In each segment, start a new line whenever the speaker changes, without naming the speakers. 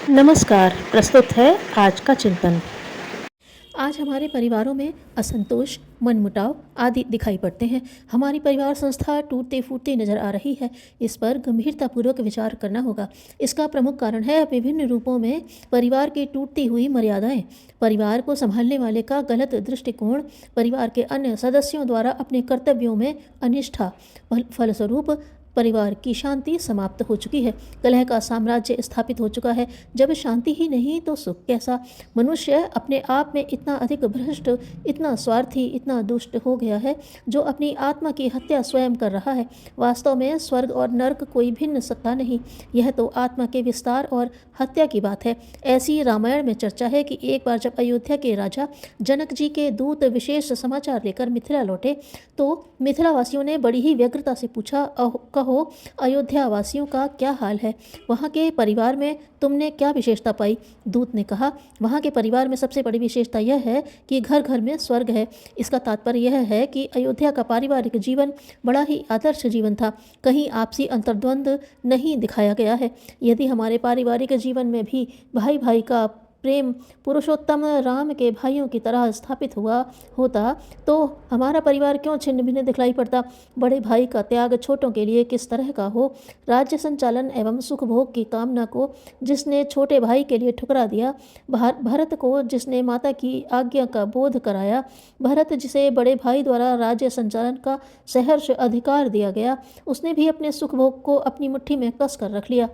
नमस्कार। प्रस्तुत है आज का चिंतन।
आज हमारे परिवारों में असंतोष, मनमुटाव आदि दिखाई पड़ते हैं। हमारी परिवार संस्था टूटते फूटते नजर आ रही है। इस पर गंभीरतापूर्वक विचार करना होगा। इसका प्रमुख कारण है विभिन्न रूपों में परिवार की टूटती हुई मर्यादाएं, परिवार को संभालने वाले का गलत दृष्टिकोण, परिवार के अन्य सदस्यों द्वारा अपने कर्तव्यों में अनिष्ठा, फलस्वरूप परिवार की शांति समाप्त हो चुकी है। कलह का साम्राज्य स्थापित हो चुका है। जब शांति ही नहीं तो सुख कैसा। मनुष्य अपने आप में इतना अधिक भ्रष्ट, इतना स्वार्थी, इतना दुष्ट हो गया है जो अपनी आत्मा की हत्या स्वयं कर रहा है। वास्तव में स्वर्ग और नर्क कोई भिन्न सत्ता नहीं, यह तो आत्मा के विस्तार और हत्या की बात है। ऐसी रामायण में चर्चा है कि एक बार जब अयोध्या के राजा जनक जी के दूत विशेष समाचार लेकर मिथिला लौटे तो मिथिलावासियों ने बड़ी ही व्यग्रता से पूछा, कहो अयोध्या वासियों का क्या हाल है, वहाँ के परिवार में तुमने क्या विशेषता पाई। दूत ने कहा, वहाँ के परिवार में सबसे बड़ी विशेषता यह है कि घर घर में स्वर्ग है। इसका तात्पर्य यह है कि अयोध्या का पारिवारिक जीवन बड़ा ही आदर्श जीवन था। कहीं आपसी अंतर्द्वंद नहीं दिखाया गया है। यदि हमारे पारिवारिक जीवन में भी भाई भाई का प्रेम पुरुषोत्तम राम के भाइयों की तरह स्थापित हुआ होता तो हमारा परिवार क्यों छिन्न भिन्न दिखलाई पड़ता। बड़े भाई का त्याग छोटों के लिए किस तरह का हो। राज्य संचालन एवं सुख भोग की कामना को जिसने छोटे भाई के लिए ठुकरा दिया, भरत को जिसने माता की आज्ञा का बोध कराया, भरत जिसे बड़े भाई द्वारा राज्य संचालन का सहर्ष अधिकार दिया गया, उसने भी अपने सुख भोग को अपनी मुट्ठी में कस कर रख लिया।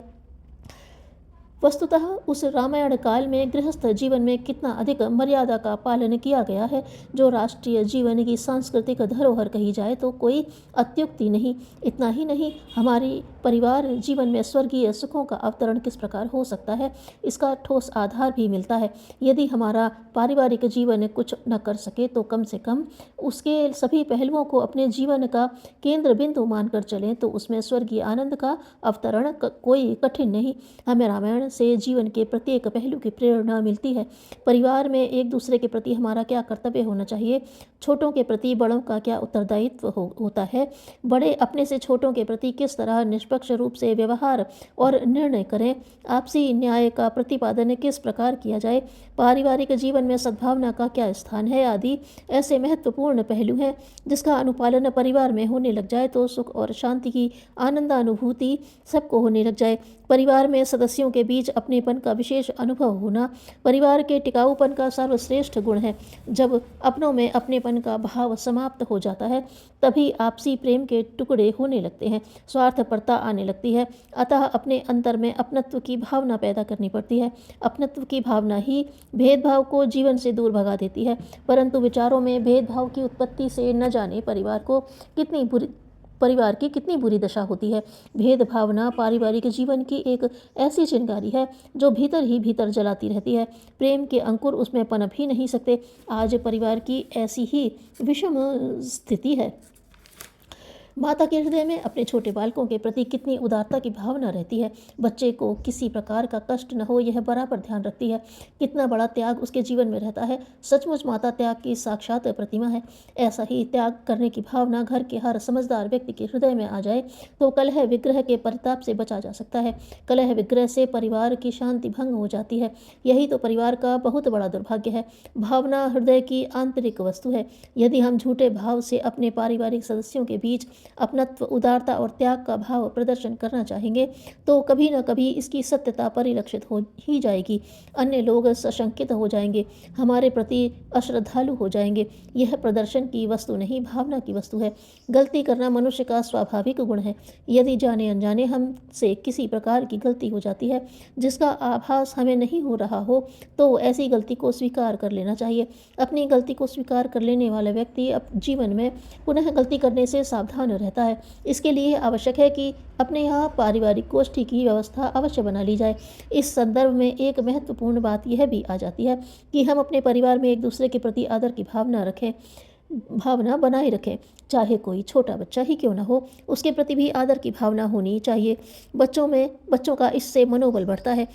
वस्तुतः उस रामायण काल में गृहस्थ जीवन में कितना अधिक मर्यादा का पालन किया गया है, जो राष्ट्रीय जीवन की सांस्कृतिक धरोहर कही जाए तो कोई अत्युक्ति नहीं। इतना ही नहीं, हमारी परिवार जीवन में स्वर्गीय सुखों का अवतरण किस प्रकार हो सकता है, इसका ठोस आधार भी मिलता है। यदि हमारा पारिवारिक जीवन कुछ न कर सके तो कम से कम उसके सभी पहलुओं को अपने जीवन का केंद्र बिंदु मानकर चलें तो उसमें स्वर्गीय आनंद का अवतरण कोई कठिन नहीं। हमें रामायण से जीवन के प्रत्येक पहलू की प्रेरणा मिलती है। परिवार में एक दूसरे के प्रति हमारा क्या कर्तव्य होना चाहिए, छोटों के प्रति बड़ों का क्या उत्तरदायित्व होता है, बड़े अपने से छोटों के प्रति किस तरह निष्पक्ष रूप से व्यवहार और निर्णय करें, आपसी न्याय का प्रतिपादन किस प्रकार किया जाए, पारिवारिक जीवन में सद्भावना का क्या स्थान है आदि ऐसे महत्वपूर्ण पहलू हैं जिसका अनुपालन परिवार में होने लग जाए तो सुख और शांति की आनंदानुभूति सबको होने लग जाए। परिवार में सदस्यों के बीच अपनेपन का विशेष अनुभव होना परिवार के टिकाऊपन का सर्वश्रेष्ठ गुण है। जब अपनों में अपनेपन का भाव समाप्त हो जाता है तभी आपसी प्रेम के टुकड़े होने लगते हैं, स्वार्थपरता आने लगती है। अतः अपने अंतर में अपनत्व की भावना पैदा करनी पड़ती है। अपनत्व की भावना ही भेदभाव को जीवन से दूर भगा देती है। परंतु विचारों में भेदभाव की उत्पत्ति से न जाने परिवार की कितनी बुरी दशा होती है। भेदभावना पारिवारिक जीवन की एक ऐसी चिंगारी है जो भीतर ही भीतर जलाती रहती है। प्रेम के अंकुर उसमें पनप ही नहीं सकते। आज परिवार की ऐसी ही विषम स्थिति है। माता के हृदय में अपने छोटे बालकों के प्रति कितनी उदारता की भावना रहती है। बच्चे को किसी प्रकार का कष्ट न हो यह बराबर ध्यान रखती है। कितना बड़ा त्याग उसके जीवन में रहता है। सचमुच माता त्याग की साक्षात प्रतिमा है। ऐसा ही त्याग करने की भावना घर के हर समझदार व्यक्ति के हृदय में आ जाए तो कलह विग्रह के परिताप से बचा जा सकता है। कलह विग्रह से परिवार की शांति भंग हो जाती है। यही तो परिवार का बहुत बड़ा दुर्भाग्य है। भावना हृदय की आंतरिक वस्तु है। यदि हम झूठे भाव से अपने पारिवारिक सदस्यों के बीच अपनत्व, उदारता और त्याग का भाव प्रदर्शन करना चाहेंगे तो कभी न कभी इसकी सत्यता परिलक्षित हो ही जाएगी। अन्य लोग सशंकित हो जाएंगे, हमारे प्रति अश्रद्धालु हो जाएंगे। यह प्रदर्शन की वस्तु नहीं, भावना की वस्तु है। गलती करना मनुष्य का स्वाभाविक गुण है। यदि जाने अनजाने हमसे किसी प्रकार की गलती हो जाती है जिसका आभास हमें नहीं हो रहा हो तो ऐसी गलती को स्वीकार कर लेना चाहिए। अपनी गलती को स्वीकार कर लेने वाला व्यक्ति जीवन में पुनः गलती करने से सावधान रहता है। इसके लिए आवश्यक है कि अपने यहाँ पारिवारिक गोष्ठी की व्यवस्था अवश्य बना ली जाए। इस संदर्भ में एक महत्वपूर्ण बात यह भी आ जाती है कि हम अपने परिवार में एक दूसरे के प्रति आदर की भावना बनाए रखें। चाहे कोई छोटा बच्चा ही क्यों न हो, उसके प्रति भी आदर की भावना होनी चाहिए। बच्चों का इससे मनोबल बढ़ता है।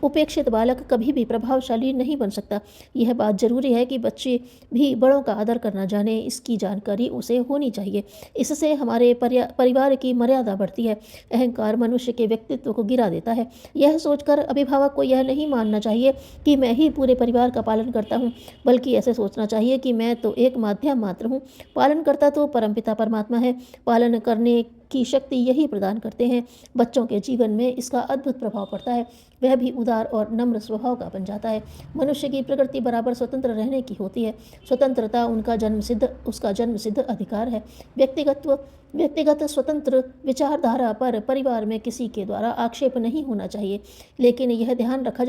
उपेक्षित बालक कभी भी प्रभावशाली नहीं बन सकता। यह बात जरूरी है कि बच्चे भी बड़ों का आदर करना जाने, इसकी जानकारी उसे होनी चाहिए। इससे हमारे परिवार की मर्यादा बढ़ती है। अहंकार मनुष्य के व्यक्तित्व को गिरा देता है। यह सोचकर अभिभावक को यह नहीं मानना चाहिए कि मैं ही पूरे परिवार का पालन करता हूँ, बल्कि ऐसे सोचना चाहिए कि मैं तो एक माध्यम मात्र हूँ। पालन करता तो परमपिता परमात्मा है। पालन करने की शक्ति यही प्रदान करते हैं। बच्चों के जीवन में इसका अद्भुत प्रभाव पड़ता है। वह भी उदार और नम्र स्वभाव का बन जाता है। मनुष्य की प्रकृति बराबर स्वतंत्र रहने की होती है। स्वतंत्रता उसका जन्म सिद्ध अधिकार है। व्यक्तिगत स्वतंत्र विचारधारा पर परिवार में किसी के द्वारा आक्षेप नहीं होना चाहिए, लेकिन यह ध्यान रखा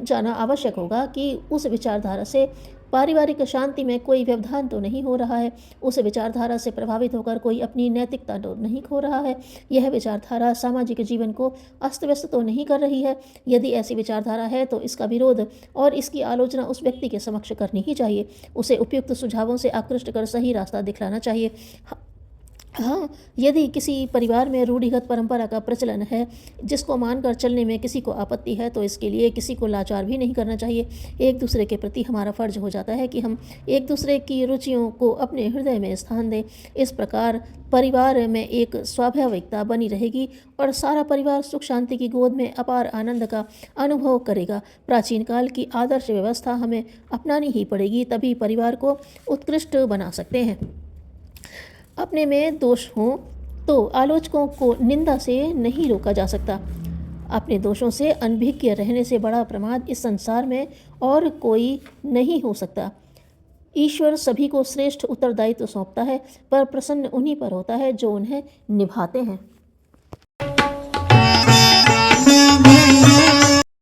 जाना आवश्यक होगा कि उस विचारधारा से पारिवारिक शांति में कोई व्यवधान तो नहीं हो रहा है। उस विचारधारा से प्रभावित होकर कोई अपनी नैतिकता तो नहीं खो रहा है। यह विचारधारा सामाजिक जीवन को अस्त व्यस्त तो नहीं कर रही है। यदि ऐसी विचारधारा है तो इसका विरोध और इसकी आलोचना उस व्यक्ति के समक्ष करनी ही चाहिए। उसे उपयुक्त सुझावों से आकृष्ट कर सही रास्ता दिखलाना चाहिए। हाँ, यदि किसी परिवार में रूढ़िगत परंपरा का प्रचलन है जिसको मानकर चलने में किसी को आपत्ति है, तो इसके लिए किसी को लाचार भी नहीं करना चाहिए। एक दूसरे के प्रति हमारा फर्ज हो जाता है कि हम एक दूसरे की रुचियों को अपने हृदय में स्थान दें। इस प्रकार परिवार में एक स्वाभाविकता बनी रहेगी और सारा परिवार सुख शांति की गोद में अपार आनंद का अनुभव करेगा। प्राचीन काल की आदर्श व्यवस्था हमें अपनानी ही पड़ेगी, तभी परिवार को उत्कृष्ट बना सकते हैं। अपने में दोष हो तो आलोचकों को निंदा से नहीं रोका जा सकता। अपने दोषों से अनभिज्ञ रहने से बड़ा प्रमाद इस संसार में और कोई नहीं हो सकता। ईश्वर सभी को श्रेष्ठ उत्तरदायित्व सौंपता है, पर प्रसन्न उन्हीं पर होता है जो उन्हें निभाते हैं।